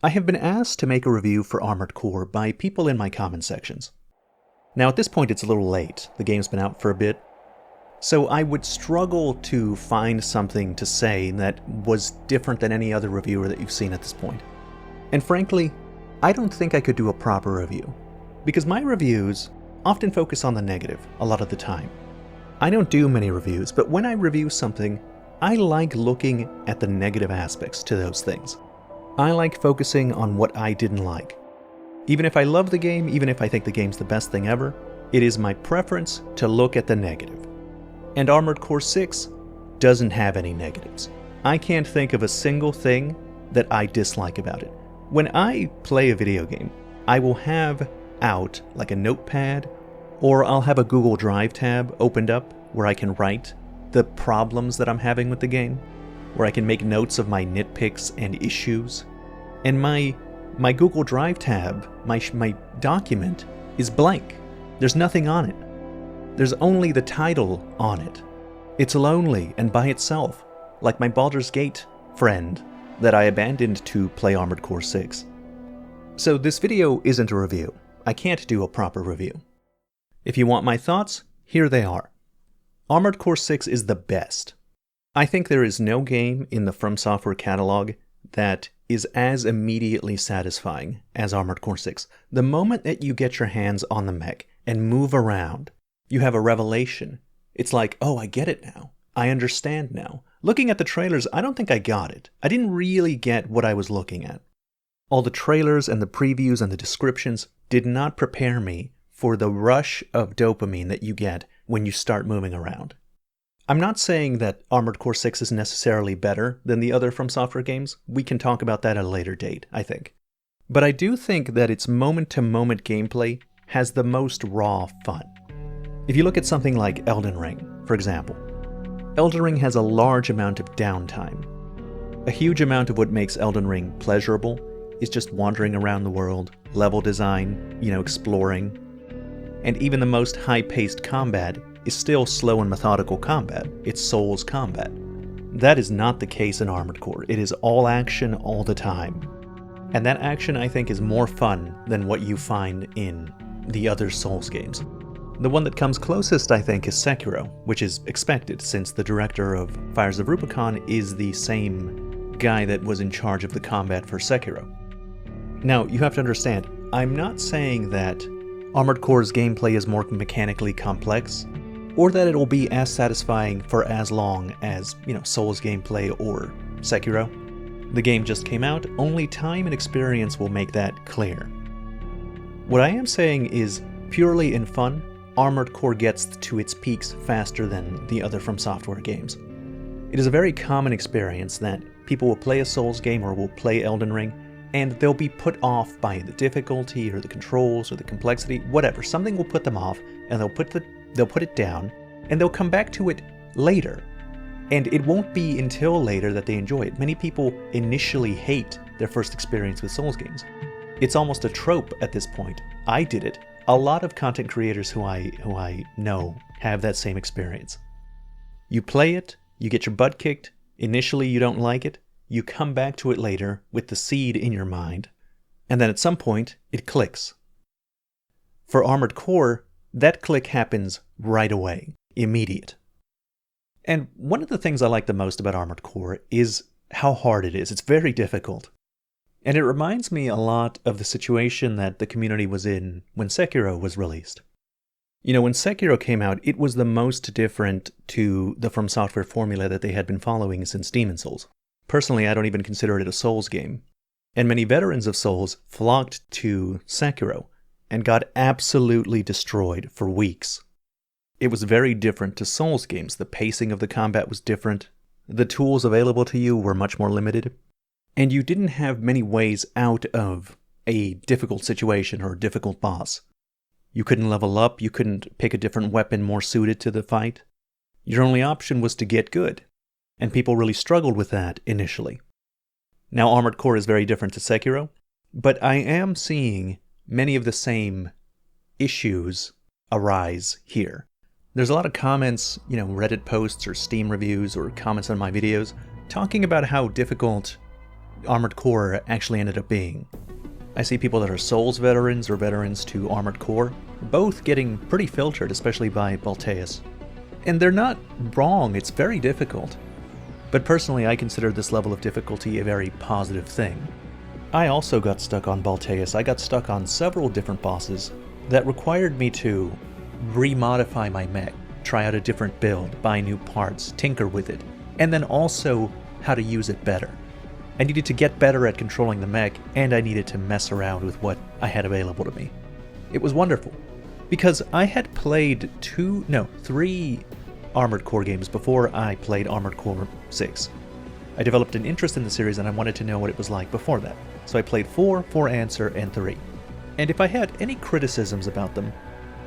I have been asked to make a review for Armored Core by people in my comment sections. Now at this point it's a little late, the game's been out for a bit, so I would struggle to find something to say that was different than any other reviewer that you've seen at this point. And frankly, I don't think I could do a proper review, because my reviews often focus on the negative a lot of the time. I don't do many reviews, but when I review something, I like looking at the negative aspects to those things. I like focusing on what I didn't like. Even if I love the game, even if I think the game's the best thing ever, it is my preference to look at the negative. And Armored Core 6 doesn't have any negatives. I can't think of a single thing that I dislike about it. When I play a video game, I will have out like a notepad, or I'll have a Google Drive tab opened up where I can write the problems that I'm having with the game, where I can make notes of my nitpicks and issues. And my Google Drive tab, my document, is blank. There's nothing on it. There's only the title on it. It's lonely and by itself, like my Baldur's Gate friend that I abandoned to play Armored Core 6. So this video isn't a review. I can't do a proper review. If you want my thoughts, here they are. Armored Core 6 is the best. I think there is no game in the From Software catalog that is as immediately satisfying as Armored Core 6. The moment that you get your hands on the mech and move around, you have a revelation. It's like, oh, I get it now. I understand now. Looking at the trailers, I don't think I got it. I didn't really get what I was looking at. All the trailers and the previews and the descriptions did not prepare me for the rush of dopamine that you get when you start moving around. I'm not saying that Armored Core 6 is necessarily better than the other From Software games. We can talk about that at a later date, I think. But I do think that its moment-to-moment gameplay has the most raw fun. If you look at something like Elden Ring, for example, Elden Ring has a large amount of downtime. A huge amount of what makes Elden Ring pleasurable is just wandering around the world, level design, exploring. And even the most high-paced combat is still slow and methodical combat. It's Souls combat. That is not the case in Armored Core. It is all action all the time. And that action, I think, is more fun than what you find in the other Souls games. The one that comes closest, I think, is Sekiro, which is expected since the director of Fires of Rubicon is the same guy that was in charge of the combat for Sekiro. Now, you have to understand, I'm not saying that Armored Core's gameplay is more mechanically complex, or that it will be as satisfying for as long as, Souls gameplay or Sekiro. The game just came out, only time and experience will make that clear. What I am saying is, purely in fun, Armored Core gets to its peaks faster than the other From Software games. It is a very common experience that people will play a Souls game or will play Elden Ring, and they'll be put off by the difficulty or the controls or the complexity, whatever. Something will put them off, and they'll put it down, and they'll come back to it later. And it won't be until later that they enjoy it. Many people initially hate their first experience with Souls games. It's almost a trope at this point. I did it. A lot of content creators who I know have that same experience. You play it, you get your butt kicked, initially you don't like it, you come back to it later with the seed in your mind, and then at some point it clicks. For Armored Core, that click happens right away, immediate. And one of the things I like the most about Armored Core is how hard it is. It's very difficult. And it reminds me a lot of the situation that the community was in when Sekiro was released. When Sekiro came out, it was the most different to the From Software formula that they had been following since Demon's Souls. Personally, I don't even consider it a Souls game. And many veterans of Souls flocked to Sekiro and got absolutely destroyed for weeks. It was very different to Souls games. The pacing of the combat was different. The tools available to you were much more limited. And you didn't have many ways out of a difficult situation or a difficult boss. You couldn't level up, you couldn't pick a different weapon more suited to the fight. Your only option was to get good. And people really struggled with that initially. Now Armored Core is very different to Sekiro, but I am seeing many of the same issues arise here. There's a lot of comments, Reddit posts or Steam reviews or comments on my videos talking about how difficult Armored Core actually ended up being. I see people that are Souls veterans or veterans to Armored Core, both getting pretty filtered, especially by Balteus. And they're not wrong, it's very difficult. But personally, I consider this level of difficulty a very positive thing. I also got stuck on Balteus. I got stuck on several different bosses that required me to remodify my mech, try out a different build, buy new parts, tinker with it, and then also how to use it better. I needed to get better at controlling the mech, and I needed to mess around with what I had available to me. It was wonderful, because I had played 3 Armored Core games before I played Armored Core 6. I developed an interest in the series and I wanted to know what it was like before that. So I played 4, 4 Answer, and 3. And if I had any criticisms about them,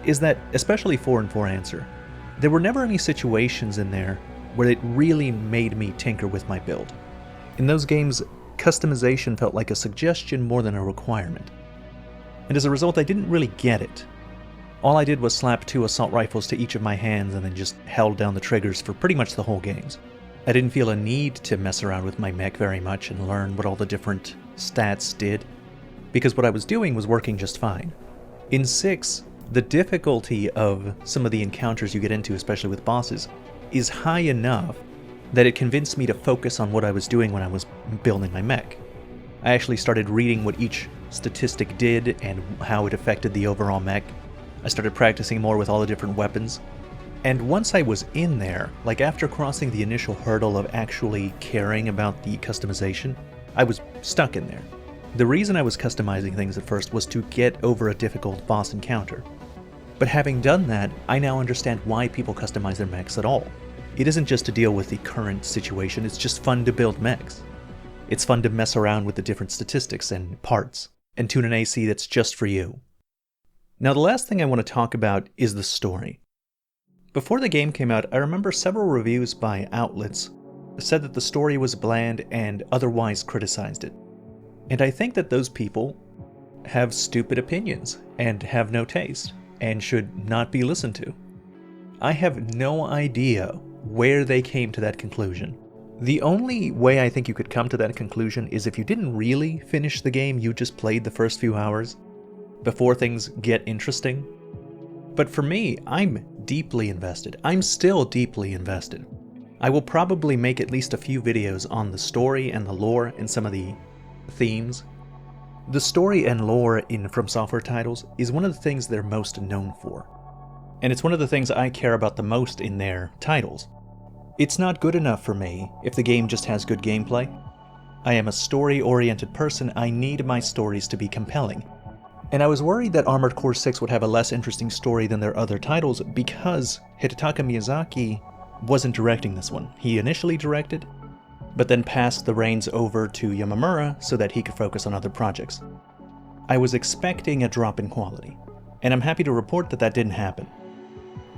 is that, especially 4 and 4 Answer, there were never any situations in there where it really made me tinker with my build. In those games, customization felt like a suggestion more than a requirement. And as a result, I didn't really get it. All I did was slap 2 assault rifles to each of my hands and then just held down the triggers for pretty much the whole games. I didn't feel a need to mess around with my mech very much and learn what all the different stats did, because what I was doing was working just fine. In 6, the difficulty of some of the encounters you get into, especially with bosses, is high enough that it convinced me to focus on what I was doing when I was building my mech. I actually started reading what each statistic did and how it affected the overall mech. I started practicing more with all the different weapons. And once I was in there, like after crossing the initial hurdle of actually caring about the customization, I was stuck in there. The reason I was customizing things at first was to get over a difficult boss encounter. But having done that, I now understand why people customize their mechs at all. It isn't just to deal with the current situation, it's just fun to build mechs. It's fun to mess around with the different statistics and parts, and tune an AC that's just for you. Now the last thing I want to talk about is the story. Before the game came out, I remember several reviews by outlets said that the story was bland and otherwise criticized it. And I think that those people have stupid opinions and have no taste and should not be listened to. I have no idea where they came to that conclusion. The only way I think you could come to that conclusion is if you didn't really finish the game, you just played the first few hours before things get interesting. But for me, I'm deeply invested. I'm still deeply invested. I will probably make at least a few videos on the story and the lore and some of the themes. The story and lore in From Software titles is one of the things they're most known for. And it's one of the things I care about the most in their titles. It's not good enough for me if the game just has good gameplay. I am a story-oriented person. I need my stories to be compelling. And I was worried that Armored Core 6 would have a less interesting story than their other titles because Hidetaka Miyazaki wasn't directing this one. He initially directed, but then passed the reins over to Yamamura so that he could focus on other projects. I was expecting a drop in quality, and I'm happy to report that that didn't happen.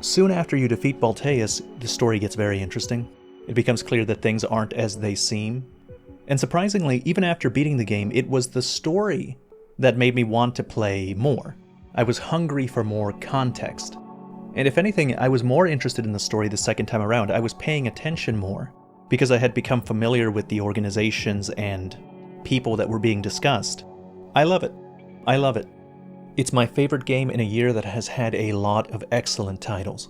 Soon after you defeat Balteus, the story gets very interesting. It becomes clear that things aren't as they seem. And surprisingly, even after beating the game, it was the story that made me want to play more. I was hungry for more context. And if anything, I was more interested in the story the second time around. I was paying attention more because I had become familiar with the organizations and people that were being discussed. I love it. I love it. It's my favorite game in a year that has had a lot of excellent titles.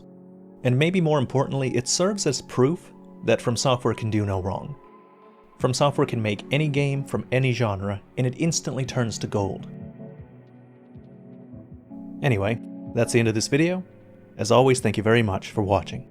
And maybe more importantly, it serves as proof that From Software can do no wrong. From Software can make any game from any genre, and it instantly turns to gold. Anyway, that's the end of this video. As always, thank you very much for watching.